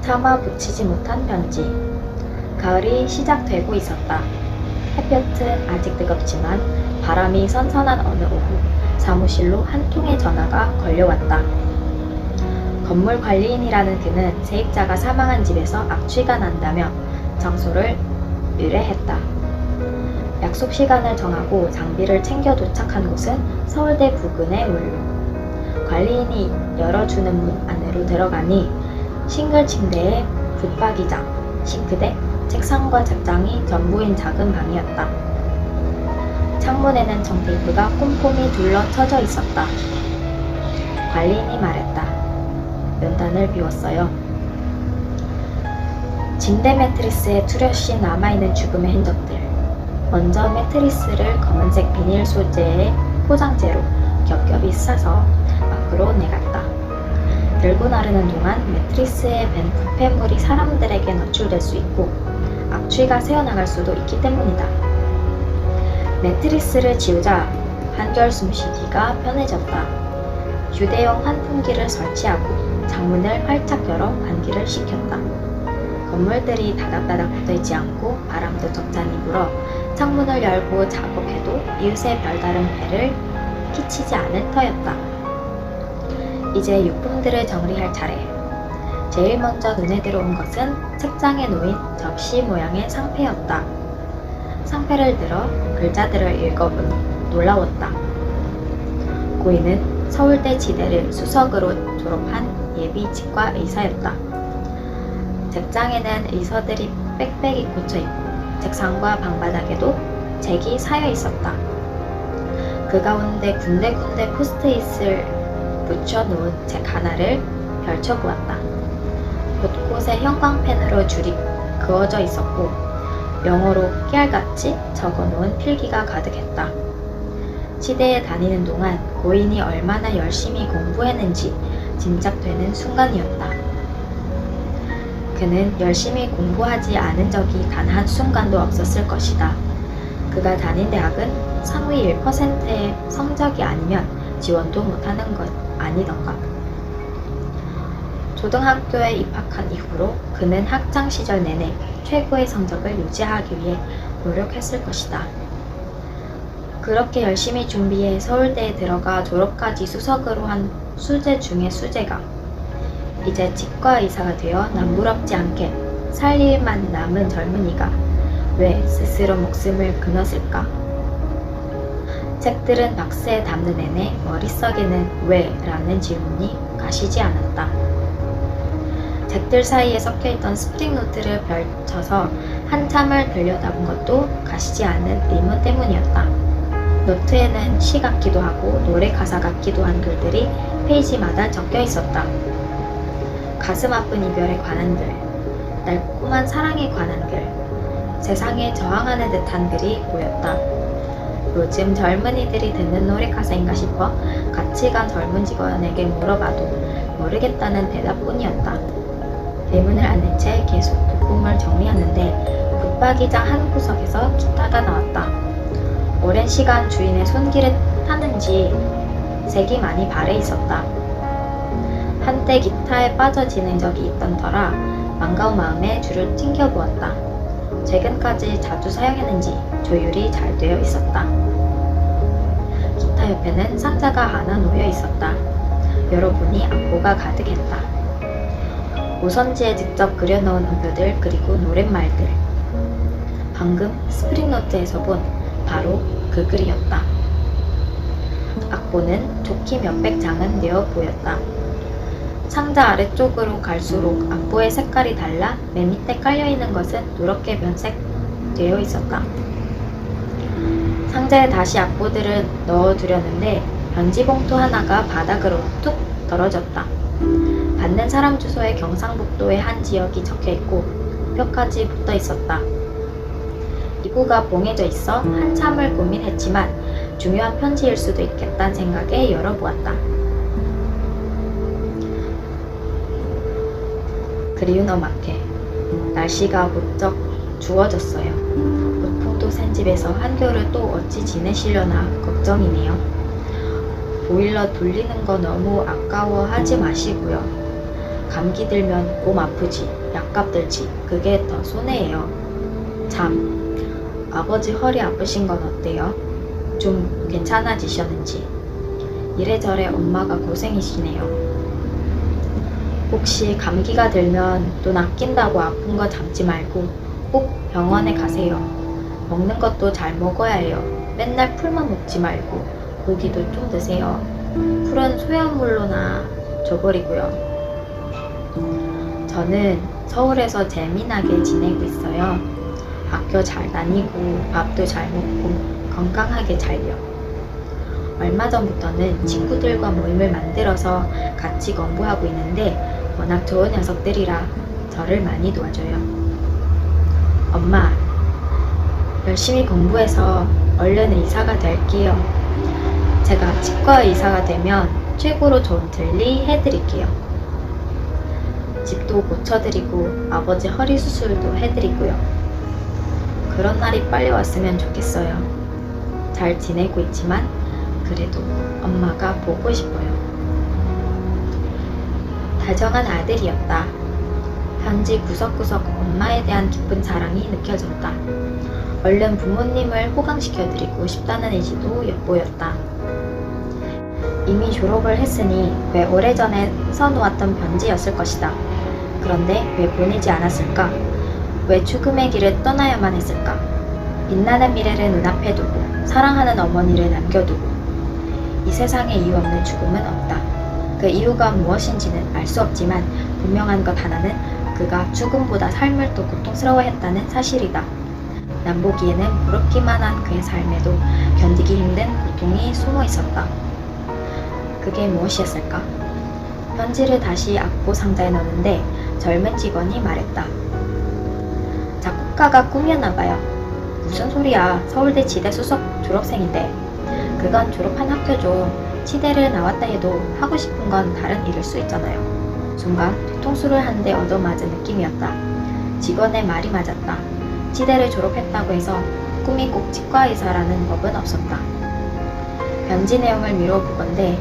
차마 붙이지 못한 편지. 가을이 시작되고 있었다. 햇볕은 아직 뜨겁지만 바람이 선선한 어느 오후 사무실로 한 통의 전화가 걸려왔다. 건물 관리인이라는 그는 세입자가 사망한 집에서 악취가 난다며 장소를 의뢰했다. 약속 시간을 정하고 장비를 챙겨 도착한 곳은 서울대 부근의 원로. 관리인이 열어주는 문 안으로 들어가니 싱글 침대에 붙박이장, 싱크대, 책상과 책장이 전부인 작은 방이었다. 창문에는 정테이프가 꼼꼼히 둘러쳐져 있었다. 관리인이 말했다. 면단을 비웠어요. 침대 매트리스에 뚜렷이 남아있는 죽음의 흔적들. 먼저 매트리스를 검은색 비닐 소재의 포장재로 겹겹이 싸서 밖으로 내갔다. 들고 나르는 동안 매트리스에 밴 부패물이 사람들에게 노출될 수 있고 악취가 새어나갈 수도 있기 때문이다. 매트리스를 지우자 한결 숨쉬기가 편해졌다. 휴대용 환풍기를 설치하고 창문을 활짝 열어 환기를 시켰다. 건물들이 다닥다닥 붙어있지 않고 바람도 적잖이 불어 창문을 열고 작업해도 이웃의 별다른 폐를 끼치지 않을 터였다. 이제 유품들을 정리할 차례. 제일 먼저 눈에 들어온 것은 책장에 놓인 접시 모양의 상패였다. 상패를 들어 글자들을 읽어보니 놀라웠다. 고인은 서울대 지대를 수석으로 졸업한 예비 치과 의사였다. 책장에는 의사들이 빽빽이 꽂혀있고 책상과 방바닥에도 책이 쌓여 있었다. 그 가운데 군데군데 포스트잇을 붙여놓은 책 하나를 펼쳐보았다. 곳곳에 형광펜으로 줄이 그어져 있었고 영어로 깨알같이 적어놓은 필기가 가득했다. 시대에 다니는 동안 고인이 얼마나 열심히 공부했는지 짐작되는 순간이었다. 그는 열심히 공부하지 않은 적이 단 한순간도 없었을 것이다. 그가 다닌 대학은 상위 1%의 성적이 아니면 지원도 못하는 것 아니던가. 초등학교에 입학한 이후로 그는 학창시절 내내 최고의 성적을 유지하기 위해 노력했을 것이다. 그렇게 열심히 준비해 서울대에 들어가 졸업까지 수석으로 한 수재 중의 수재가 이제 치과 의사가 되어 남부럽지 않게 살 일만 남은 젊은이가 왜 스스로 목숨을 끊었을까? 책들은 박스에 담는 내내 머릿속에는 왜? 라는 질문이 가시지 않았다. 책들 사이에 섞여있던 스프링노트를 펼쳐서 한참을 들여다본 것도 가시지 않은 의문 때문이었다. 노트에는 시 같기도 하고 노래 가사 같기도 한 글들이 페이지마다 적혀 있었다. 가슴 아픈 이별에 관한 글, 달콤한 사랑에 관한 글, 세상에 저항하는 듯한 글이 보였다. 요즘 젊은이들이 듣는 노래 가사인가 싶어 같이 간 젊은 직원에게 물어봐도 모르겠다는 대답뿐이었다. 대문을 안 낸 채 계속 부품을 정리하는데 붙박이장 한 구석에서 기타가 나왔다. 오랜 시간 주인의 손길을 타는지 색이 많이 발해 있었다. 한때 기타에 빠져 지낸 적이 있던 터라 반가운 마음에 줄을 튕겨보았다. 최근까지 자주 사용했는지 조율이 잘 되어 있었다. 기타 옆에는 상자가 하나 놓여 있었다. 열어보니 악보가 가득했다. 오선지에 직접 그려놓은 음표들 그리고 노랫말들. 방금 스프링노트에서 본 바로 그 글이었다. 악보는 좋게 몇백 장은 되어 보였다. 상자 아래쪽으로 갈수록 악보의 색깔이 달라 맨 밑에 깔려있는 것은 누렇게 변색되어 있었다. 상자에 다시 악보들을 넣어두려는데 편지봉투 하나가 바닥으로 툭 떨어졌다. 받는 사람 주소에 경상북도의 한 지역이 적혀있고 뼈까지 붙어있었다. 입구가 봉해져 있어 한참을 고민했지만 중요한 편지일 수도 있겠다는 생각에 열어보았다. 그리운 어막해. 날씨가 무척 추워졌어요. 북풍도 센 집에서 한겨울을 또 어찌 지내시려나 걱정이네요. 보일러 돌리는 거 너무 아까워하지 마시고요. 감기 들면 몸 아프지, 약값 들지, 그게 더 손해예요. 참, 아버지 허리 아프신 건 어때요? 좀 괜찮아지셨는지. 이래저래 엄마가 고생이시네요. 혹시 감기가 들면 돈 아낀다고 아픈 거 참지 말고 꼭 병원에 가세요. 먹는 것도 잘 먹어야 해요. 맨날 풀만 먹지 말고 고기도 좀 드세요. 풀은 소염물로나 줘버리고요. 저는 서울에서 재미나게 지내고 있어요. 학교 잘 다니고 밥도 잘 먹고 건강하게 살려. 얼마 전부터는 친구들과 모임을 만들어서 같이 공부하고 있는데 워낙 좋은 녀석들이라 저를 많이 도와줘요. 엄마, 열심히 공부해서 얼른 의사가 될게요. 제가 치과 의사가 되면 최고로 좋은 틀니 해드릴게요. 집도 고쳐드리고 아버지 허리 수술도 해드리고요. 그런 날이 빨리 왔으면 좋겠어요. 잘 지내고 있지만 그래도 엄마가 보고 싶어요. 다정한 아들이었다. 편지 구석구석 엄마에 대한 깊은 사랑이 느껴졌다. 얼른 부모님을 호강시켜드리고 싶다는 의지도 엿보였다. 이미 졸업을 했으니 왜 오래전에 써놓았던 편지였을 것이다. 그런데 왜 보내지 않았을까? 왜 죽음의 길을 떠나야만 했을까? 빛나는 미래를 눈앞에 두고 사랑하는 어머니를 남겨두고 이 세상에 이유 없는 죽음은 없다. 그 이유가 무엇인지는 알 수 없지만 분명한 것 하나는 그가 죽음보다 삶을 더 고통스러워했다는 사실이다. 난 보기에는 부럽기만 한 그의 삶에도 견디기 힘든 고통이 숨어 있었다. 그게 무엇이었을까? 편지를 다시 악보 상자에 넣는데 젊은 직원이 말했다. 작곡가가 꿈이었나봐요. 무슨 소리야. 서울대 지대 수석 졸업생인데. 그건 졸업한 학교죠. 치대를 나왔다 해도 하고 싶은 건 다른 일일 수 있잖아요. 순간 뒤통수를 한 대 얻어맞은 느낌이었다. 직원의 말이 맞았다. 치대를 졸업했다고 해서 꿈이 꼭 치과의사라는 법은 없었다. 편지 내용을 미뤄보건대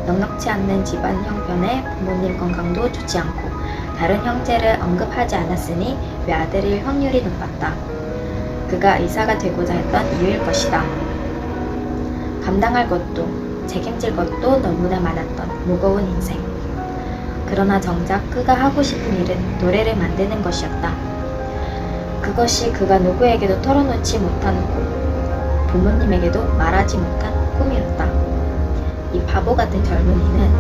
넉넉치 않는 집안 형편에 부모님 건강도 좋지 않고 다른 형제를 언급하지 않았으니 외아들일 확률이 높았다. 그가 의사가 되고자 했던 이유일 것이다. 감당할 것도 책임질 것도 너무나 많았던 무거운 인생. 그러나 정작 그가 하고 싶은 일은 노래를 만드는 것이었다. 그것이 그가 누구에게도 털어놓지 못한 꿈, 부모님에게도 말하지 못한 꿈이었다. 이 바보 같은 젊은이는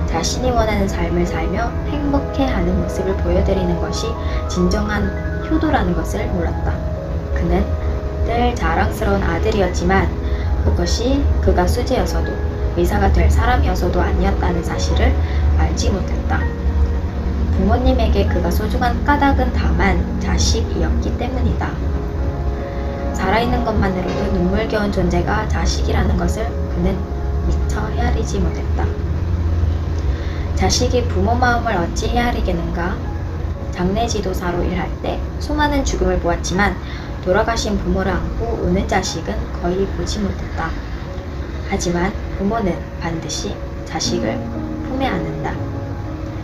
자신이 원하는 삶을 살며 행복해하는 모습을 보여드리는 것이 진정한 효도라는 것을 몰랐다. 그는 늘 자랑스러운 아들이었지만 그것이 그가 수재여서도 의사가 될 사람이어서도 아니었다는 사실을 알지 못했다. 부모님에게 그가 소중한 까닭은 다만 자식이었기 때문이다. 살아있는 것만으로도 눈물겨운 존재가 자식이라는 것을 그는 미처 헤아리지 못했다. 자식이 부모 마음을 어찌 헤아리겠는가? 장례 지도사로 일할 때 수많은 죽음을 보았지만 돌아가신 부모를 안고 우는 자식은 거의 보지 못했다. 하지만 부모는 반드시 자식을 품에 안는다.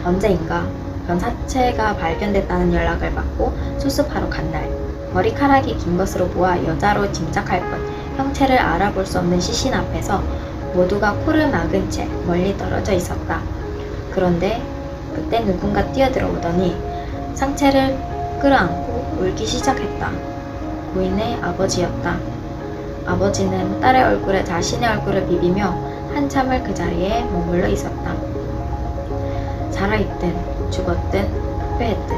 언제인가 변사체가 발견됐다는 연락을 받고 수습하러 간 날, 머리카락이 긴 것으로 보아 여자로 짐작할 뿐 형체를 알아볼 수 없는 시신 앞에서 모두가 코를 막은 채 멀리 떨어져 있었다. 그런데 그때 누군가 뛰어들어오더니 상체를 끌어안고 울기 시작했다. 고인의 아버지였다. 아버지는 딸의 얼굴에 자신의 얼굴을 비비며 한참을 그 자리에 머물러 있었다. 살아있든 죽었든 후회했든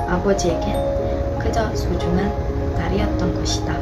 아버지에겐 그저 소중한 딸이었던 것이다.